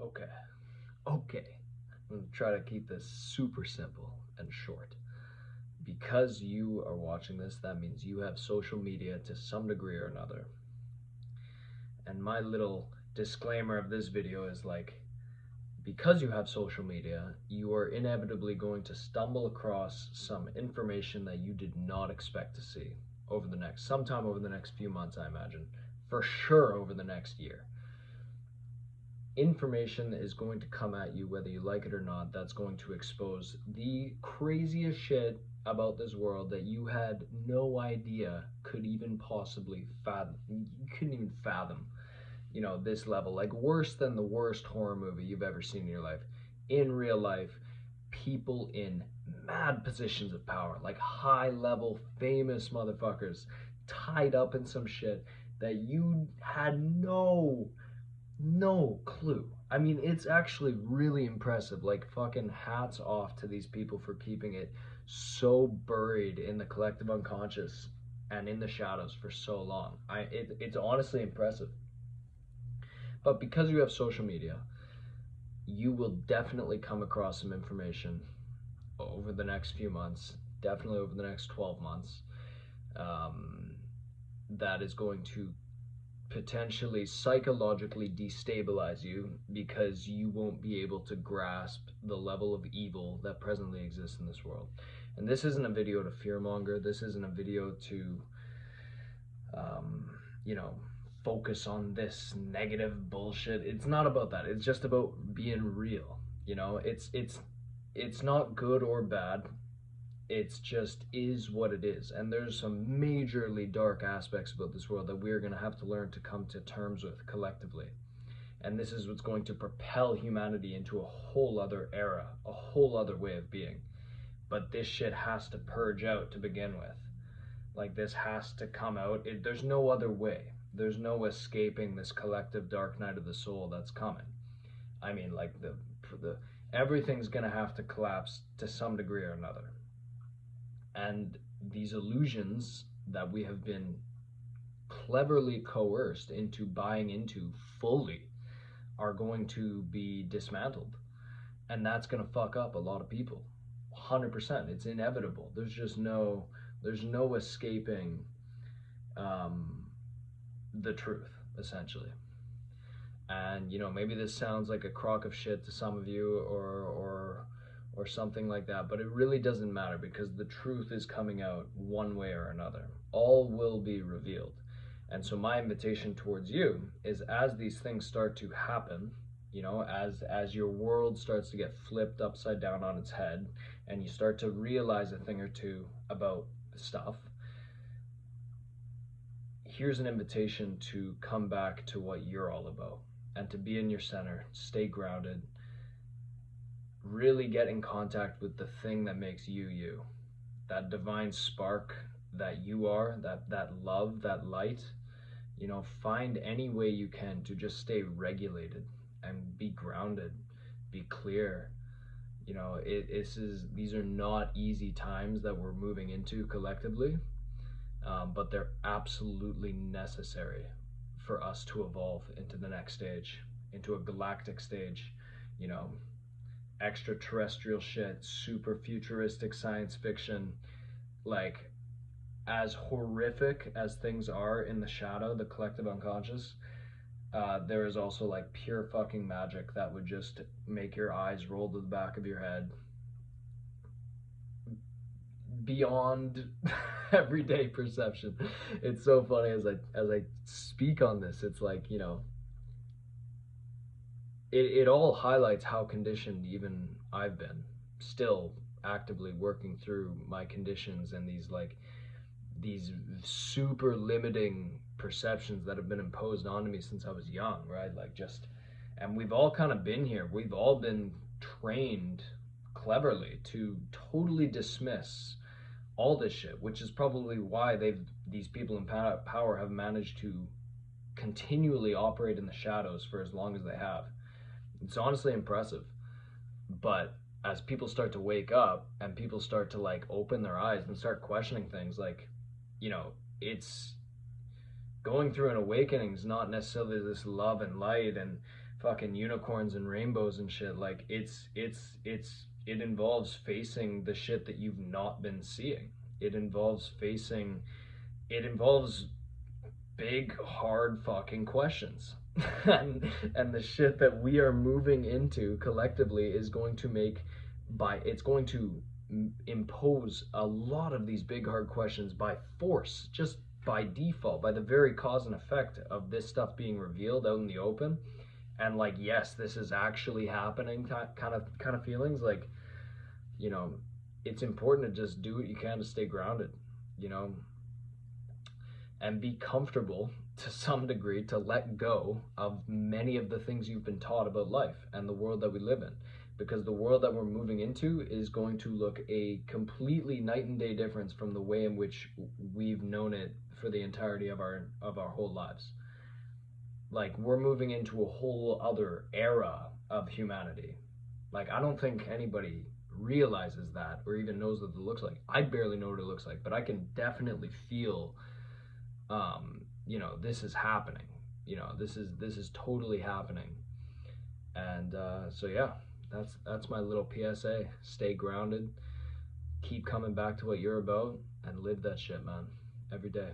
Okay. Okay. I'm going to try to keep this super simple and short. Because you are watching this, that means you have social media to some degree or another. And my little disclaimer of this video is like, because you have social media, you are inevitably going to stumble across some information that you did not expect to see sometime over the next few months, I imagine. For sure over the next year. Information is going to come at you whether you like it or not, that's going to expose the craziest shit about this world that you had no idea could even possibly fathom. You couldn't even fathom, this level. Like worse than the worst horror movie you've ever seen in your life. In real life, people in mad positions of power, like high level famous motherfuckers tied up in some shit that you had no clue. I mean, it's actually really impressive. Like, fucking hats off to these people for keeping it so buried in the collective unconscious and in the shadows for so long. It's honestly impressive. But because you have social media, you will definitely come across some information over the next few months, definitely over the next 12 months, um, that is going to potentially psychologically destabilize you because you won't be able to grasp the level of evil that presently exists in this world. And this isn't a video to fearmonger. This isn't a video to, um, you know, focus on this negative bullshit. It's not about that. It's just about being real. It's not good or bad. It's just is what it is. And there's some majorly dark aspects about this world that we're going to have to learn to come to terms with collectively. And this is what's going to propel humanity into a whole other era, a whole other way of being. But this shit has to purge out to begin with. Like, this has to come out. There's no other way. There's no escaping this collective dark night of the soul that's coming. I mean, like, the everything's going to have to collapse to some degree or another. And these illusions that we have been cleverly coerced into buying into fully are going to be dismantled. And that's going to fuck up a lot of people. 100%. It's inevitable. There's no escaping um, the truth, essentially. And maybe this sounds like a crock of shit to some of you, or something like that, but it really doesn't matter because the truth is coming out one way or another. All will be revealed. And so my invitation towards you is, as these things start to happen, as your world starts to get flipped upside down on its head and you start to realize a thing or two about stuff, here's an invitation to come back to what you're all about and to be in your center, stay grounded, really get in contact with the thing that makes you you, that divine spark that you are, that love, that light. Find any way you can to just stay regulated and be grounded, be clear. These are not easy times that we're moving into collectively, but they're absolutely necessary for us to evolve into the next stage, into a galactic stage. You know, extraterrestrial shit, super futuristic science fiction, like, as horrific as things are in the shadow, the collective unconscious, there is also like pure fucking magic that would just make your eyes roll to the back of your head beyond everyday perception. It's so funny as I speak on this. It's like, it all highlights how conditioned even I've been, still actively working through my conditions and these super limiting perceptions that have been imposed onto me since I was young, right? Like, just, and we've all kind of been here. We've all been trained cleverly to totally dismiss all this shit, which is probably why these people in power have managed to continually operate in the shadows for as long as they have. It's honestly impressive. But as people start to wake up and people start to like open their eyes and start questioning things, like, it's going through an awakening is not necessarily this love and light and fucking unicorns and rainbows and shit. Like it involves facing the shit that you've not been seeing. It involves facing it involves big hard fucking questions. And the shit that we are moving into collectively is going to make by it's going to impose a lot of these big hard questions by force, just by default, by the very cause and effect of this stuff being revealed out in the open. And like, yes, this is actually happening, kind of feelings like, you know, it's important to just do what you can to stay grounded, you know, and be comfortable to some degree to let go of many of the things you've been taught about life and the world that we live in, because the world that we're moving into is going to look a completely night and day difference from the way in which we've known it for the entirety of our whole lives. Like, we're moving into a whole other era of humanity. Like, I don't think anybody realizes that or even knows what it looks like. I barely know what it looks like, but I can definitely feel, this is happening. This is totally happening. And so yeah, that's my little PSA. Stay grounded. Keep coming back to what you're about and live that shit, man. Every day.